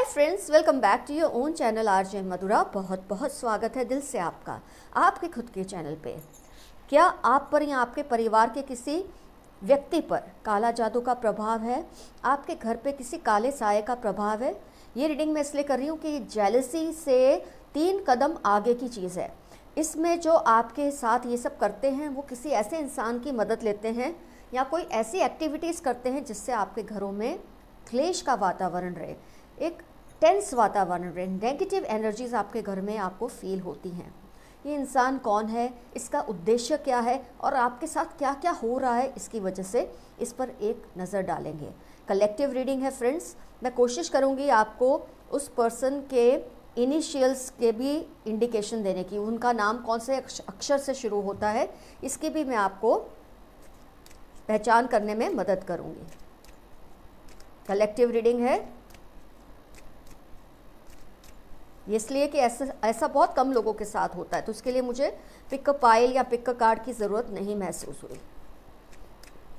Friends, welcome back to your own channel RJ Madhura. बहुत बहुत स्वागत है दिल से आपका आपके खुद के चैनल पे। क्या आप पर या आपके परिवार के किसी व्यक्ति पर काला जादू का प्रभाव है? आपके घर पे किसी काले साये का प्रभाव है? ये रीडिंग मैं इसलिए कर रही हूँ कि जेलसी से 3 कदम आगे की चीज़ है। इसमें जो आपके साथ ये सब करते हैं वो किसी ऐसे इंसान की मदद लेते हैं या कोई ऐसी एक्टिविटीज़ करते हैं जिससे आपके घरों में क्लेश का वातावरण रहे, एक टेंस वातावरण रहे, नेगेटिव एनर्जीज आपके घर में आपको फील होती हैं। ये इंसान कौन है, इसका उद्देश्य क्या है और आपके साथ क्या क्या हो रहा है, इसकी वजह से इस पर एक नज़र डालेंगे। कलेक्टिव रीडिंग है फ्रेंड्स। मैं कोशिश करूँगी आपको उस पर्सन के इनिशियल्स के भी इंडिकेशन देने की, उनका नाम कौन से अक्षर से शुरू होता है इसकी भी मैं आपको पहचान करने में मदद करूँगी। कलेक्टिव रीडिंग है इसलिए कि ऐसा बहुत कम लोगों के साथ होता है, तो उसके लिए मुझे पिक अ पाइल या पिक अ कार्ड की ज़रूरत नहीं महसूस हुई।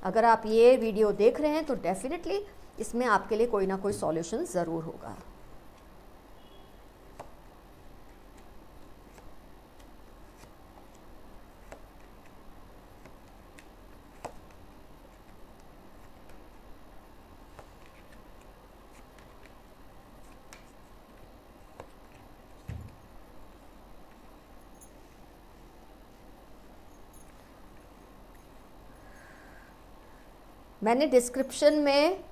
अगर आप ये वीडियो देख रहे हैं तो डेफिनेटली इसमें आपके लिए कोई ना कोई सॉल्यूशन ज़रूर होगा। मैंने डिस्क्रिप्शन में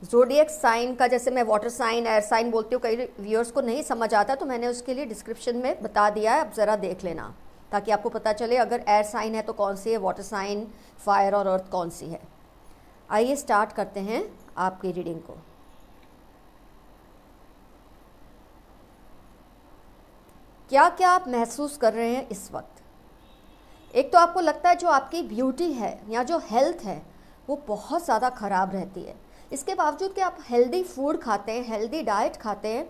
ज़ोडिएक साइन का, जैसे मैं वाटर साइन एयर साइन बोलती हूँ, कई व्यूअर्स को नहीं समझ आता तो मैंने उसके लिए डिस्क्रिप्शन में बता दिया है। अब ज़रा देख लेना ताकि आपको पता चले अगर एयर साइन है तो कौन सी है, वाटर साइन, फायर और अर्थ कौन सी है। आइए स्टार्ट करते हैं आपकी रीडिंग को। क्या क्या आप महसूस कर रहे हैं इस वक्त? एक तो आपको लगता है जो आपकी ब्यूटी है या जो हेल्थ है वो बहुत ज़्यादा ख़राब रहती है। इसके बावजूद कि आप हेल्दी फूड खाते हैं, हेल्दी डाइट खाते हैं,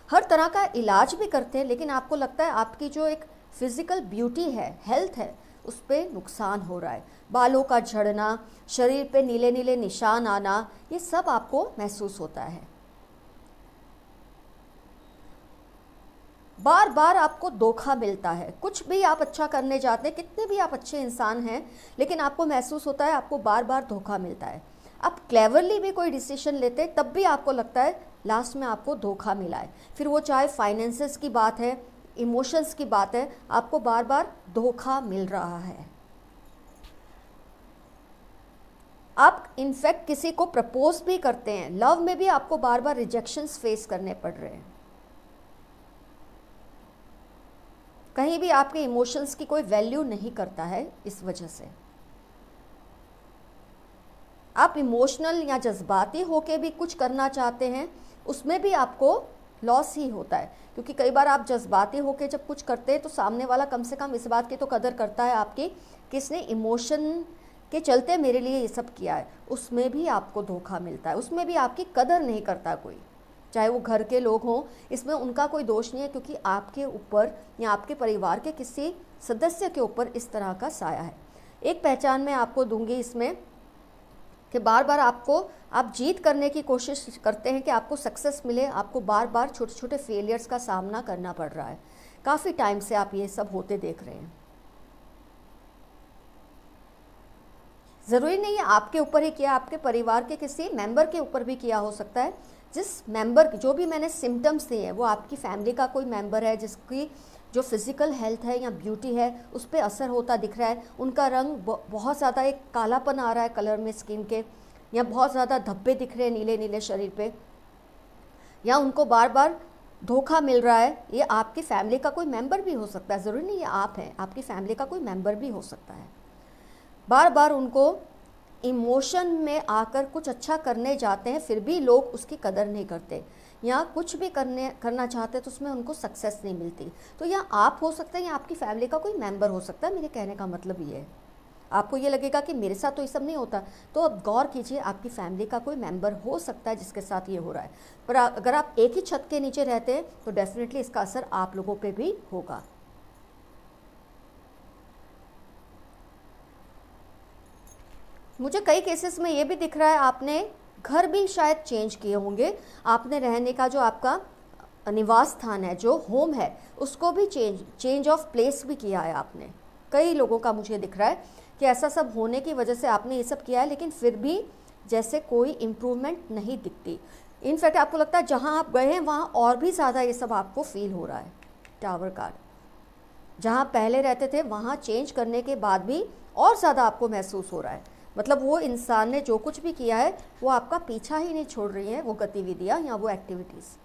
हर तरह का इलाज भी करते हैं, लेकिन आपको लगता है आपकी जो एक फिज़िकल ब्यूटी है, हेल्थ है, उस पर नुकसान हो रहा है। बालों का झड़ना, शरीर पे नीले नीले निशान आना, ये सब आपको महसूस होता है। बार बार आपको धोखा मिलता है। कुछ भी आप अच्छा करने जाते हैं, कितने भी आप अच्छे इंसान हैं, लेकिन आपको महसूस होता है आपको बार बार धोखा मिलता है। आप क्लेवरली भी कोई डिसीजन लेते हैं तब भी आपको लगता है लास्ट में आपको धोखा मिला है। फिर वो चाहे फाइनेंसेस की बात है, इमोशंस की बात है, आपको बार बार धोखा मिल रहा है। आप इनफैक्ट किसी को प्रपोज भी करते हैं, लव में भी आपको बार बार रिजेक्शंस फेस करने पड़ रहे हैं। कहीं भी आपके इमोशंस की कोई वैल्यू नहीं करता है। इस वजह से आप इमोशनल या जज्बाती होके भी कुछ करना चाहते हैं, उसमें भी आपको लॉस ही होता है। क्योंकि कई बार आप जज्बाती होके जब कुछ करते हैं तो सामने वाला कम से कम इस बात की तो कदर करता है आपकी कि इसने इमोशन के चलते मेरे लिए ये सब किया है। उसमें भी आपको धोखा मिलता है, उसमें भी आपकी कदर नहीं करता कोई, चाहे वो घर के लोग हों। इसमें उनका कोई दोष नहीं है क्योंकि आपके ऊपर या आपके परिवार के किसी सदस्य के ऊपर इस तरह का साया है। एक पहचान मैं आपको दूंगी इसमें कि बार बार आप जीत करने की कोशिश करते हैं कि आपको सक्सेस मिले, आपको बार बार छोटे छोटे फेलियर्स का सामना करना पड़ रहा है। काफ़ी टाइम से आप ये सब होते देख रहे हैं। ज़रूरी नहीं है आपके ऊपर ही किया, आपके परिवार के किसी मेंबर के ऊपर भी किया हो सकता है। जिस मेंबर, जो भी मैंने सिम्टम्स दिए हैं, वो आपकी फैमिली का कोई मेंबर है जिसकी जो फिज़िकल हेल्थ है या ब्यूटी है उस पर असर होता दिख रहा है। उनका रंग बहुत ज़्यादा एक कालापन आ रहा है कलर में, स्किन के, या बहुत ज़्यादा धब्बे दिख रहे हैं नीले नीले शरीर पे, या उनको बार बार धोखा मिल रहा है। ये आपकी फैमिली का कोई मेंबर भी हो सकता है, ज़रूरी नहीं ये आप हैं, आपकी फैमिली का कोई मेंबर भी हो सकता है। बार बार उनको इमोशन में आकर कुछ अच्छा करने जाते हैं, फिर भी लोग उसकी कदर नहीं करते, या कुछ भी करना चाहते हैं तो उसमें उनको सक्सेस नहीं मिलती। तो या आप हो सकते हैं या आपकी फैमिली का कोई मेंबर हो सकता है। मेरे कहने का मतलब ये है, आपको ये लगेगा कि मेरे साथ तो ये सब नहीं होता, तो अब गौर कीजिए, आपकी फैमिली का कोई मेंबर हो सकता है जिसके साथ ये हो रहा है। पर अगर आप एक ही छत के नीचे रहते हैं तो डेफिनेटली इसका असर आप लोगों पर भी होगा। मुझे कई केसेस में ये भी दिख रहा है आपने घर भी शायद चेंज किए होंगे, आपने रहने का जो आपका निवास स्थान है, जो होम है, उसको भी चेंज ऑफ प्लेस भी किया है आपने। कई लोगों का मुझे दिख रहा है कि ऐसा सब होने की वजह से आपने ये सब किया है, लेकिन फिर भी जैसे कोई इम्प्रूवमेंट नहीं दिखती। इनफैक्ट आपको लगता है जहाँ आप गए हैं वहाँ और भी ज़्यादा ये सब आपको फील हो रहा है। टावर कार्ड, जहाँ पहले रहते थे वहाँ चेंज करने के बाद भी और ज़्यादा आपको महसूस हो रहा है। मतलब वो इंसान ने जो कुछ भी किया है वो आपका पीछा ही नहीं छोड़ रही है, वो गतिविधियाँ या वो एक्टिविटीज़।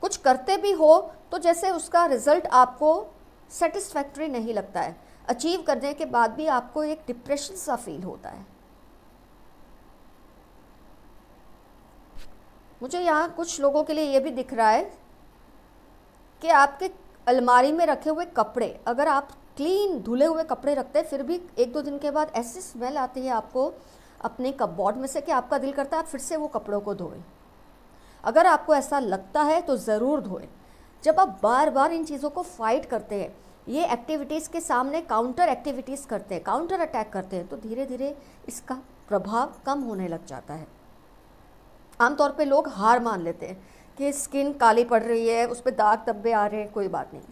कुछ करते भी हो तो जैसे उसका रिजल्ट आपको सेटिस्फैक्टरी नहीं लगता है, अचीव करने के बाद भी आपको एक डिप्रेशन सा फील होता है। मुझे यहाँ कुछ लोगों के लिए ये भी दिख रहा है कि आपके अलमारी में रखे हुए कपड़े, अगर आप क्लीन धुले हुए कपड़े रखते हैं, फिर भी 1-2 दिन के बाद ऐसी स्मेल आती है आपको अपने कपबोर्ड में से कि आपका दिल करता है आप फिर से वो कपड़ों को धोएं। अगर आपको ऐसा लगता है तो ज़रूर धोएं। जब आप बार बार इन चीज़ों को फाइट करते हैं, ये एक्टिविटीज़ के सामने काउंटर एक्टिविटीज़ करते हैं, काउंटर अटैक करते हैं, तो धीरे धीरे इसका प्रभाव कम होने लग जाता है। आमतौर पे लोग हार मान लेते हैं कि स्किन काली पड़ रही है, उस पर दाग धब्बे आ रहे हैं, कोई बात नहीं।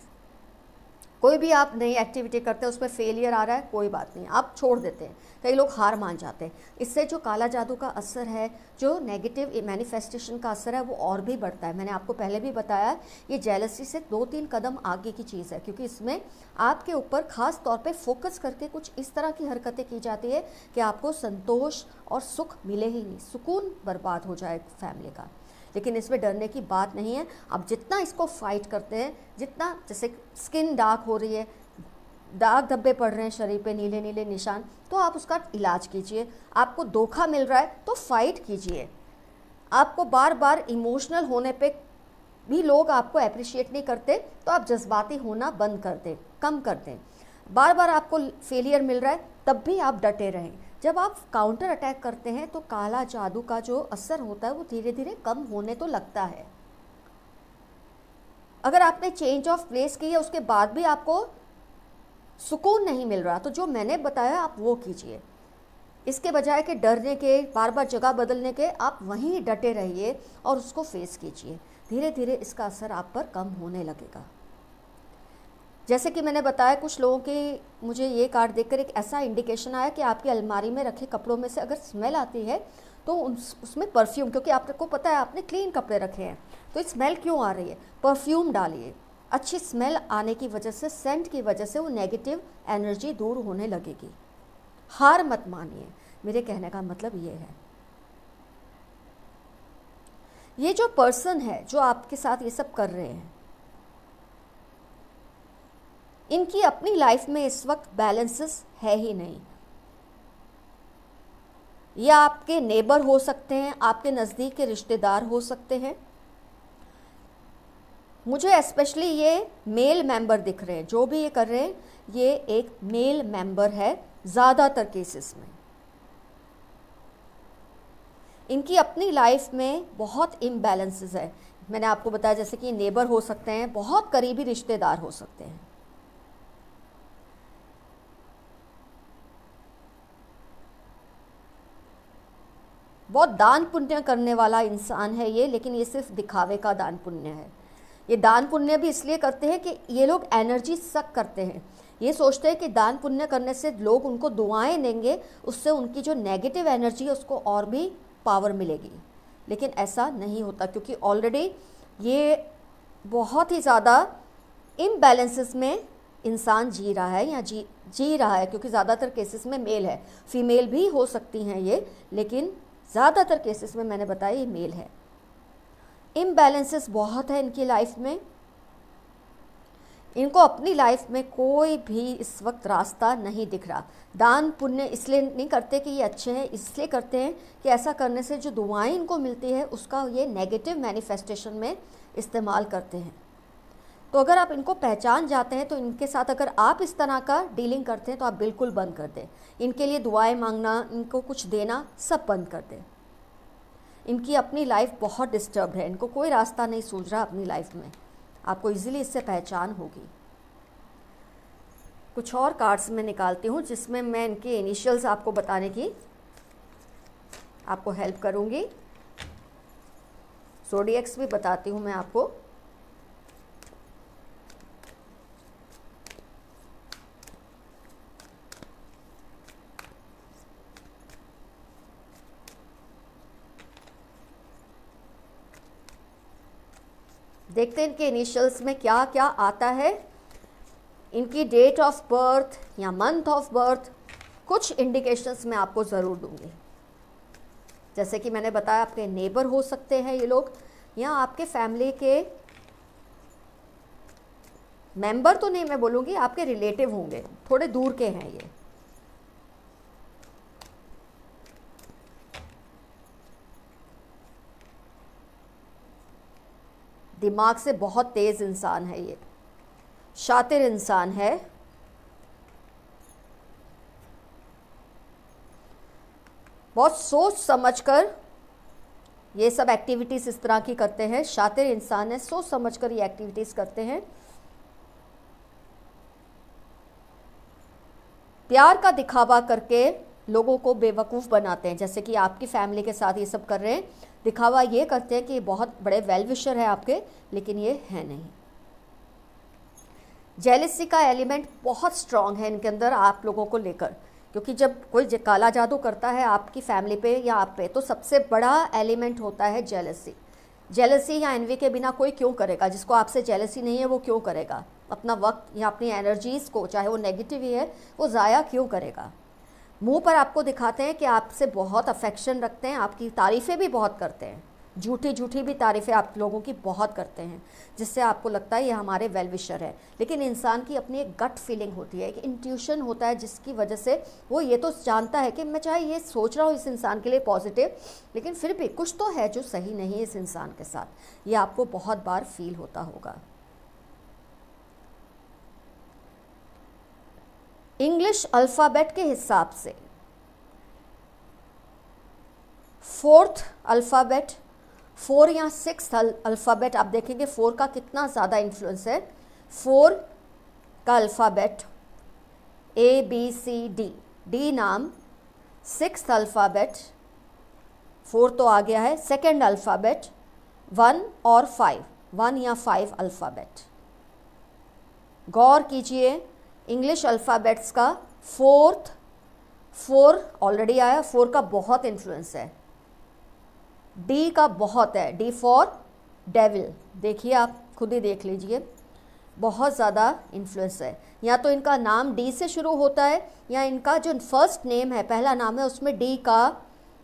कोई भी आप नई एक्टिविटी करते हैं उसमें फेलियर आ रहा है, कोई बात नहीं, आप छोड़ देते हैं। कई लोग हार मान जाते हैं। इससे जो काला जादू का असर है, जो नेगेटिव मैनिफेस्टेशन का असर है, वो और भी बढ़ता है। मैंने आपको पहले भी बताया, ये जेलसी से 2-3 कदम आगे की चीज़ है, क्योंकि इसमें आपके ऊपर ख़ास तौर पे फोकस करके कुछ इस तरह की हरकतें की जाती है कि आपको संतोष और सुख मिले ही नहीं, सुकून बर्बाद हो जाए फैमिली का। लेकिन इसमें डरने की बात नहीं है। आप जितना इसको फाइट करते हैं, जितना, जैसे स्किन डार्क हो रही है, दाग धब्बे पड़ रहे हैं शरीर पे, नीले नीले निशान, तो आप उसका इलाज कीजिए। आपको धोखा मिल रहा है तो फाइट कीजिए। आपको बार बार इमोशनल होने पे भी लोग आपको अप्रिशिएट नहीं करते, तो आप जज्बाती होना बंद कर दें, कम कर दें। बार बार आपको फेलियर मिल रहा है तब भी आप डटे रहें। जब आप काउंटर अटैक करते हैं तो काला जादू का जो असर होता है वो धीरे धीरे कम होने तो लगता है। अगर आपने चेंज ऑफ प्लेस की है उसके बाद भी आपको सुकून नहीं मिल रहा, तो जो मैंने बताया आप वो कीजिए। इसके बजाय कि डरने के, बार बार जगह बदलने के, आप वहीं डटे रहिए और उसको फेस कीजिए। धीरे धीरे इसका असर आप पर कम होने लगेगा। जैसे कि मैंने बताया, कुछ लोगों के मुझे ये कार्ड देखकर एक ऐसा इंडिकेशन आया कि आपकी अलमारी में रखे कपड़ों में से अगर स्मेल आती है तो उसमें परफ्यूम, क्योंकि आपको पता है आपने क्लीन कपड़े रखे हैं तो स्मेल क्यों आ रही है, परफ्यूम डालिए। अच्छी स्मेल आने की वजह से, सेंट की वजह से वो नेगेटिव एनर्जी दूर होने लगेगी। हार मत मानिए, मेरे कहने का मतलब ये है। ये जो पर्सन है जो आपके साथ ये सब कर रहे हैं, इनकी अपनी लाइफ में इस वक्त बैलेंसेस है ही नहीं। ये आपके नेबर हो सकते हैं, आपके नज़दीक के रिश्तेदार हो सकते हैं। मुझे स्पेशली ये मेल मेंबर दिख रहे हैं, जो भी ये कर रहे हैं ये एक मेल मेंबर है ज़्यादातर केसेस में। इनकी अपनी लाइफ में बहुत इम्बैलेंसेस है। मैंने आपको बताया जैसे कि नेबर हो सकते हैं, बहुत करीबी रिश्तेदार हो सकते हैं। बहुत दान पुण्य करने वाला इंसान है ये, लेकिन ये सिर्फ दिखावे का दान पुण्य है। ये दान पुण्य भी इसलिए करते हैं कि ये लोग एनर्जी सक करते हैं। ये सोचते हैं कि दान पुण्य करने से लोग उनको दुआएं देंगे, उससे उनकी जो नेगेटिव एनर्जी है उसको और भी पावर मिलेगी। लेकिन ऐसा नहीं होता, क्योंकि ऑलरेडी ये बहुत ही ज़्यादा इम्बैलेंसेस में इंसान जी रहा है या जी रहा है, क्योंकि ज़्यादातर केसेस में मेल है। फीमेल भी हो सकती हैं ये, लेकिन ज़्यादातर केसेस में मैंने बताया ये मेल है। इम्बैलेंसेस बहुत है इनकी लाइफ में। इनको अपनी लाइफ में कोई भी इस वक्त रास्ता नहीं दिख रहा। दान पुण्य इसलिए नहीं करते कि ये अच्छे हैं, इसलिए करते हैं कि ऐसा करने से जो दुआएं इनको मिलती है उसका ये नेगेटिव मैनिफेस्टेशन में इस्तेमाल करते हैं। तो अगर आप इनको पहचान जाते हैं तो इनके साथ अगर आप इस तरह का डीलिंग करते हैं तो आप बिल्कुल बंद कर दें। इनके लिए दुआएं मांगना, इनको कुछ देना, सब बंद कर दें। इनकी अपनी लाइफ बहुत डिस्टर्ब है, इनको कोई रास्ता नहीं सूझ रहा अपनी लाइफ में। आपको इजीली इससे पहचान होगी। कुछ और कार्ड्स मैं निकालती हूँ जिसमें मैं इनके इनिशियल्स आपको बताने की आपको हेल्प करूँगी। ज़ोडिएक्स भी बताती हूँ मैं आपको। देखते हैं इनके इनिशियल्स में क्या क्या आता है। इनकी डेट ऑफ बर्थ या मंथ ऑफ बर्थ कुछ इंडिकेशंस मैं आपको ज़रूर दूंगी। जैसे कि मैंने बताया, आपके नेबर हो सकते हैं ये लोग, या आपके फैमिली के मेंबर तो नहीं मैं बोलूँगी, आपके रिलेटिव होंगे, थोड़े दूर के हैं ये। दिमाग से बहुत तेज इंसान है ये, शातिर इंसान है। बहुत सोच समझकर ये सब एक्टिविटीज़ इस तरह की करते हैं। शातिर इंसान है, सोच समझकर ये एक्टिविटीज़ करते हैं। प्यार का दिखावा करके लोगों को बेवकूफ़ बनाते हैं, जैसे कि आपकी फैमिली के साथ ये सब कर रहे हैं। दिखावा ये करते हैं कि बहुत बड़े वेल विशर है आपके, लेकिन ये है नहीं। जेलसी का एलिमेंट बहुत स्ट्रांग है इनके अंदर आप लोगों को लेकर, क्योंकि जब कोई काला जादू करता है आपकी फैमिली पे या आप पे, तो सबसे बड़ा एलिमेंट होता है जेलसी। जेलसी या एनवी के बिना कोई क्यों करेगा? जिसको आपसे जेलसी नहीं है वो क्यों करेगा? अपना वक्त या अपनी एनर्जीज़ को, चाहे वो नेगेटिव ही है, वो ज़ाया क्यों करेगा? मुंह पर आपको दिखाते हैं कि आपसे बहुत अफेक्शन रखते हैं, आपकी तारीफ़ें भी बहुत करते हैं, झूठी झूठी भी तारीफ़ें आप लोगों की बहुत करते हैं, जिससे आपको लगता है ये हमारे वेल विशर है। लेकिन इंसान की अपनी एक गट फीलिंग होती है, एक इंट्यूशन होता है, जिसकी वजह से वो ये तो जानता है कि मैं चाहे ये सोच रहा हूँ इस इंसान के लिए पॉजिटिव, लेकिन फिर भी कुछ तो है जो सही नहीं है इस इंसान के साथ। ये आपको बहुत बार फील होता होगा। इंग्लिश अल्फ़ाबेट के हिसाब से 4th अल्फ़ाबेट, 4 या 6th अल्फ़ाबेट, आप देखेंगे 4 का कितना ज़्यादा इन्फ्लुएंस है। 4 का अल्फ़ाबेट ABCD, डी नाम। 6th अल्फ़ाबेट, 4 तो आ गया है। 2nd अल्फ़ाबेट 1 और 5, 1 या 5 अल्फ़ाबेट। गौर कीजिए, इंग्लिश अल्फ़ाबेट्स का 4 ऑलरेडी आया, 4 का बहुत इन्फ्लुएंस है। डी का बहुत है, डी फॉर डेविल। देखिए, आप खुद ही देख लीजिए, बहुत ज़्यादा इन्फ्लुएंस है। या तो इनका नाम डी से शुरू होता है, या इनका जो फर्स्ट नेम है, पहला नाम है, उसमें डी का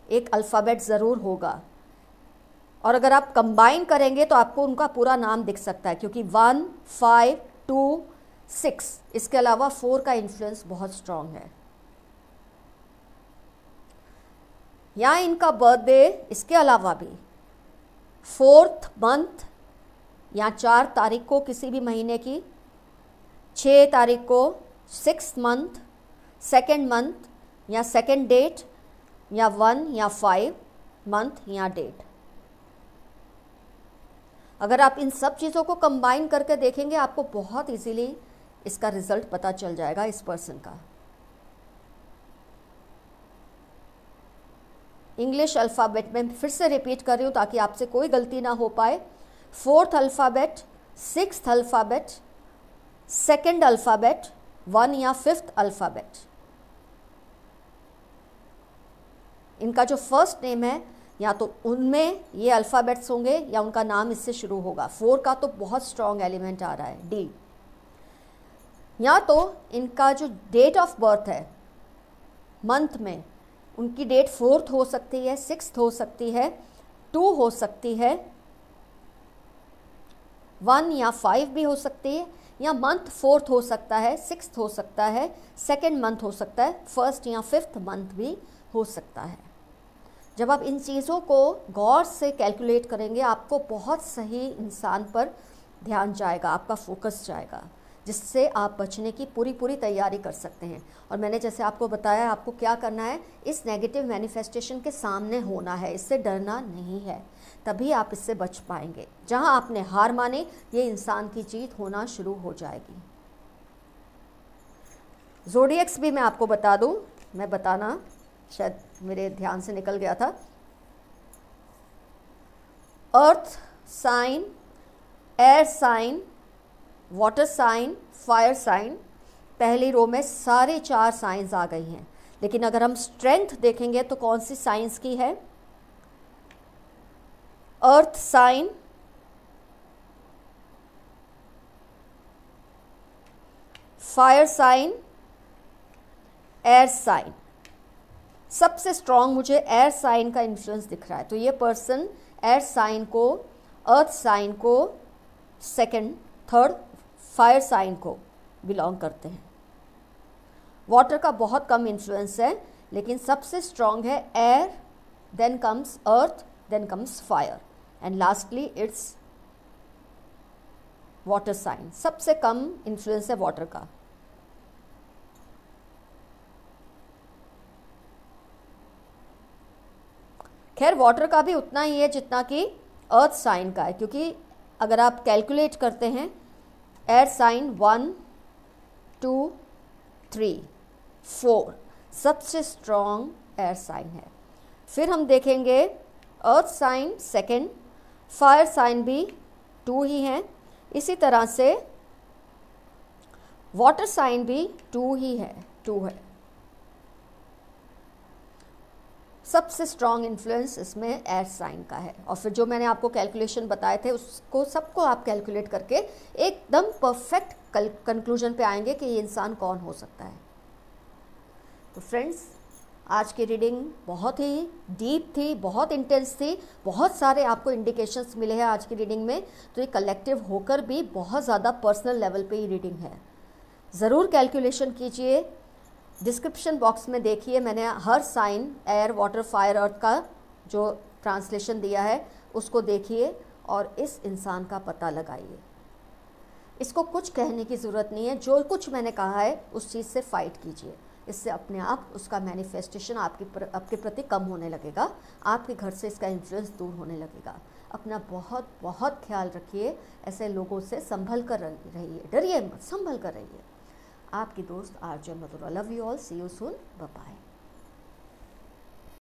एक अल्फ़ाबेट ज़रूर होगा। और अगर आप कंबाइन करेंगे तो आपको उनका पूरा नाम दिख सकता है, क्योंकि 1, 5, 2, 6, इसके अलावा 4 का इन्फ्लुएंस बहुत स्ट्रॉन्ग है। या इनका बर्थडे इसके अलावा भी 4th मंथ या 4 तारीख को किसी भी महीने की, 6 तारीख को 6th मंथ, 2nd मंथ या 2nd डेट, या 1 या 5 मंथ या डेट। अगर आप इन सब चीज़ों को कंबाइन करके देखेंगे, आपको बहुत इजीली इसका रिजल्ट पता चल जाएगा इस पर्सन का। इंग्लिश अल्फ़ाबेट में फिर से रिपीट कर रही हूँ ताकि आपसे कोई गलती ना हो पाए। 4th alphabet, 6th alphabet, 2nd alphabet, 1 या 5th अल्फ़ाबेट। इनका जो फर्स्ट नेम है, या तो उनमें ये अल्फ़ाबेट्स होंगे या उनका नाम इससे शुरू होगा। 4 का तो बहुत स्ट्रॉन्ग एलिमेंट आ रहा है, डी। या तो इनका जो डेट ऑफ बर्थ है, मंथ में उनकी डेट 4th हो सकती है, 6th हो सकती है, 2 हो सकती है, 1 या 5 भी हो सकती है, या मंथ 4th हो सकता है, 6th हो सकता है, 2nd मंथ हो सकता है, 1st या 5th मंथ भी हो सकता है। जब आप इन चीज़ों को गौर से कैलकुलेट करेंगे, आपको बहुत सही इंसान पर ध्यान जाएगा, आपका फोकस जाएगा, जिससे आप बचने की पूरी तैयारी कर सकते हैं। और मैंने जैसे आपको बताया, आपको क्या करना है, इस नेगेटिव मैनिफेस्टेशन के सामने होना है, इससे डरना नहीं है, तभी आप इससे बच पाएंगे। जहां आपने हार मानी, ये इंसान की जीत होना शुरू हो जाएगी। ज़ोडिएक्स भी मैं आपको बता दूं, मैं बताना शायद मेरे ध्यान से निकल गया था। Earth sign, air sign, water sign, fire sign. पहली रो में सारे 4 साइंस आ गई हैं, लेकिन अगर हम स्ट्रेंथ देखेंगे तो कौन सी साइंस की है? Earth sign, fire sign, air sign. सबसे स्ट्रॉन्ग मुझे एयर साइन का इन्फ्लुएंस दिख रहा है, तो ये पर्सन एयर साइन को, अर्थ साइन को, सेकंड, थर्ड फायर साइन को बिलोंग करते हैं। वाटर का बहुत कम इन्फ्लुएंस है, लेकिन सबसे स्ट्रॉन्ग है air, then comes earth, then comes fire, and lastly it's water sign. सबसे कम इन्फ्लुएंस है वाटर का। खैर वाटर का भी उतना ही है जितना कि अर्थ साइन का है, क्योंकि अगर आप कैलकुलेट करते हैं एयर साइन 1 2 3 4 सबसे स्ट्रॉन्ग एयर साइन है। फिर हम देखेंगे earth sign second, fire sign भी 2 ही हैं, इसी तरह से वाटर साइन भी 2 ही है, 2 है। सबसे स्ट्रॉन्ग इन्फ्लुएंस इसमें एयर साइन का है। और फिर जो मैंने आपको कैलकुलेशन बताए थे उसको सबको आप कैलकुलेट करके एकदम परफेक्ट कंक्लूजन पे आएंगे कि ये इंसान कौन हो सकता है। तो फ्रेंड्स, आज की रीडिंग बहुत ही डीप थी, बहुत इंटेंस थी, बहुत सारे आपको इंडिकेशंस मिले हैं आज की रीडिंग में। तो ये कलेक्टिव होकर भी बहुत ज़्यादा पर्सनल लेवल पे ही रीडिंग है। ज़रूर कैलकुलेशन कीजिए, डिस्क्रिप्शन बॉक्स में देखिए, मैंने हर साइन एयर, वाटर, फायर, अर्थ का जो ट्रांसलेशन दिया है उसको देखिए और इस इंसान का पता लगाइए। इसको कुछ कहने की ज़रूरत नहीं है, जो कुछ मैंने कहा है उस चीज़ से फाइट कीजिए। इससे अपने आप उसका मैनिफेस्टेशन आपके प्रति कम होने लगेगा, आपके घर से इसका इन्फ्लुएंस दूर होने लगेगा। अपना बहुत बहुत ख्याल रखिए, ऐसे लोगों से संभल कर रहिए, डरिए मत, संभल कर रहिए। आपकी दोस्त RJ Madhura. Love you all, see you soon, bye bye.